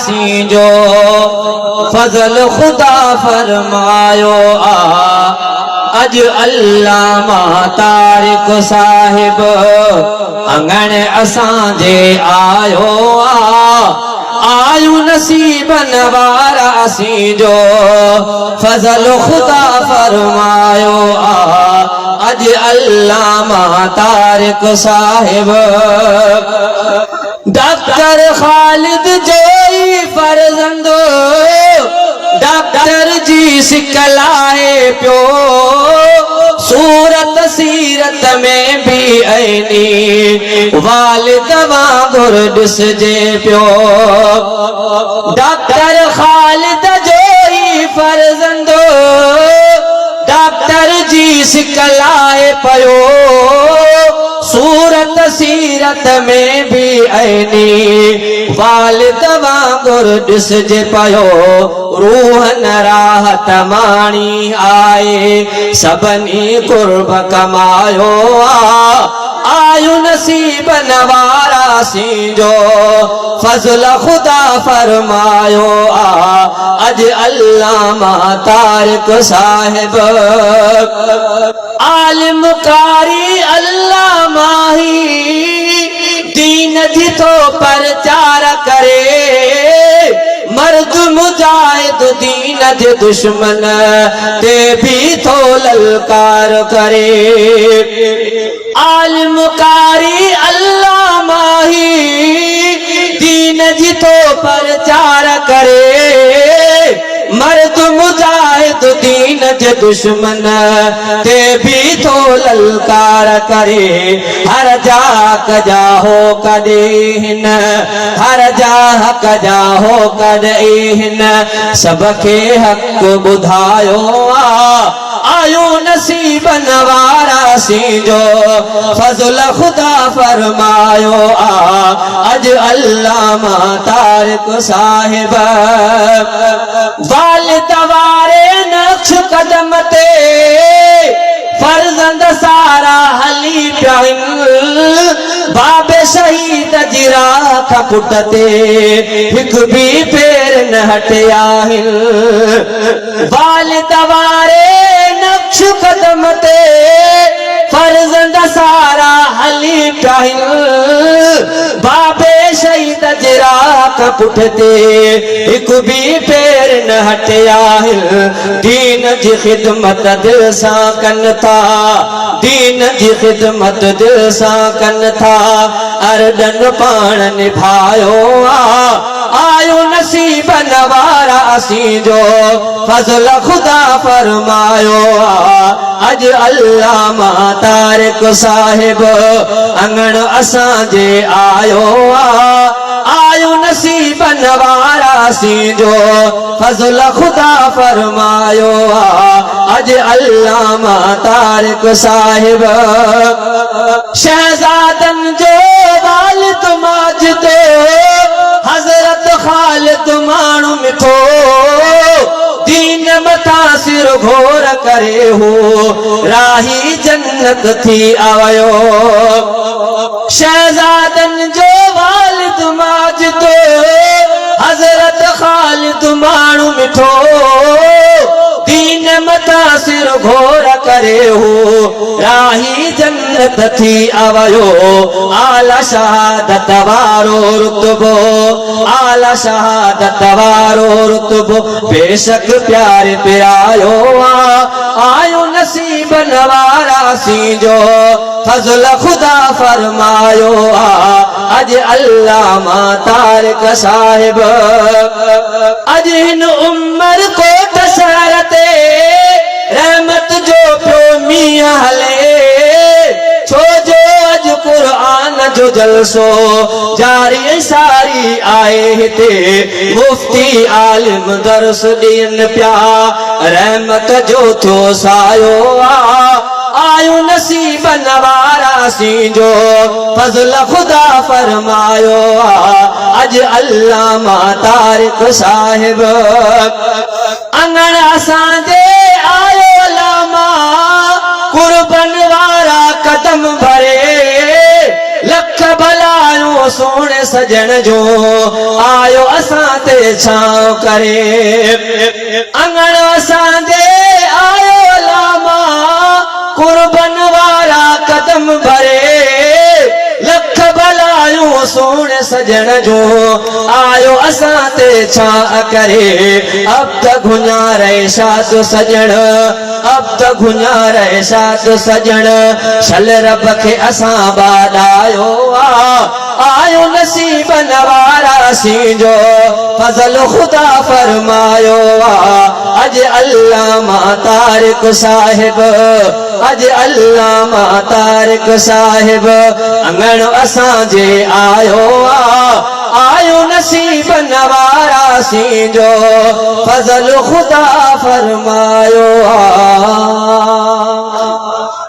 C जो फजल खुदा फरमायो अज अल्लामा तारिक साहिब अंगण असांजे आयो आयु नसीबन वारा सी जो फजल खुदा फरमायो अज अल्लामा तारिक साहिब डॉक्टर खालिद जोई फर्जंदो डॉक्टर जी सिकलाए प्यो सूरत सीरत में भी ऐनी वालिद वांगुर ॾिसजे प्यो डॉक्टर खालिद जोई फर्जंदो डॉक्टर जी सिकलाए पयो सूरत सीरत में भी ऐनी वालिद वांगुर ॾिसजे पयो रूह न राहत माणी आए सभनी कुर्ब कमायो आयु नसीबन वारा सी जो फजल खुदा फरमायो अज अल्लामा तारिक साहिब आलिम कारी अल्लामा ही दीन जी तो प्रचार करे मर्द मुजाहिद दीन जे दुश्मन ते भी तो ललकार करे आलिम कारी अल्लामा ही दीन जी तो प्रचार करे मर्द मुजाहिद दीन जे दुश्मन ते भी तो ललकार करे हर जा कजा हो कदे हिन हर जा कजा हो कदे हिन सबके हक बुधायो आयो नसीबन वारा सी जो फजल खुदा फरमायो अज अल्लामा तारिक साहिब वालिद वारे नक्श कदम ते फर्जंद सारा हली प्याइन बाबे शहीद जी राख पुट ते हिक भी पैर न हटिया वालिद वारे नक्श कदम ते फर्जंद सारा हली प्याइन बाबे शहीद जी राख पुट ते हिक भी पैर न हटिया दीन जी खिदमत दिल सां कन था दीन जी खिदमत दिल सां कन था अरदन पाण निभायो आयो नसीबन वारा सी जो फजल खुदा फरमायो अज अल्लामा तारिक साहिब अंगण असांजे आयो आयो नसीबन वारा सी जो फजल खुदा फरमायो अज अल्लामा तारिक साहिब शहजादन जो वालिद माजिद हजरत खालिद माण्हू मिठो दीन मथा सिर घोर करे हो राही जन्नत थी आयो शहजादन जो वालिद माजिद हजरत खालिद माण्हू मिठो दीन मथा सिर घोर करे हो राही जन्नत थी आयो आला शहादत वारो रुतबो आला शहादत वारो रुतबो बेशक प्यारे प्यायो आयो नसीबन वारा सी जो फजल खुदा फरमायो अज अल्लामा तारिक साहिब अज हिन उम्र को शहरते रहमत जो प्यो मियां हले छो जो अज कुरान जो जलसो जारी सारी आए हिते मुफ्ती आलिम दर्स ॾियनि पिया रहमत जो थो सायो आयो नसीबन वारा सी जो फजल खुदा फरमायो अज अल्लामा तारिक साहिब अंगण असांजे आयो लामा कुर्बन वारा कदम भरे लख भलायो सोने सजन जो आयो असां ते छांव करे। अंगण असां जे आयो लामा कुर्बन वारा कदम भरे। लख भलायूं सोने सजण जो आयो असां ते छा करे। अब त गुनारे शाद सजण, अब त गुनारे शाद सजण। शल रब खे असां बादायो आयो नसीब नवारा सीजो फजल खुदा फरमायो। अज अल्लामा तारिक साहिब, अज अल्लामा तारिक साहिब अंगण असां जे आयो आयो नसीब नवारा सीजो फजल खुदा फरमायो।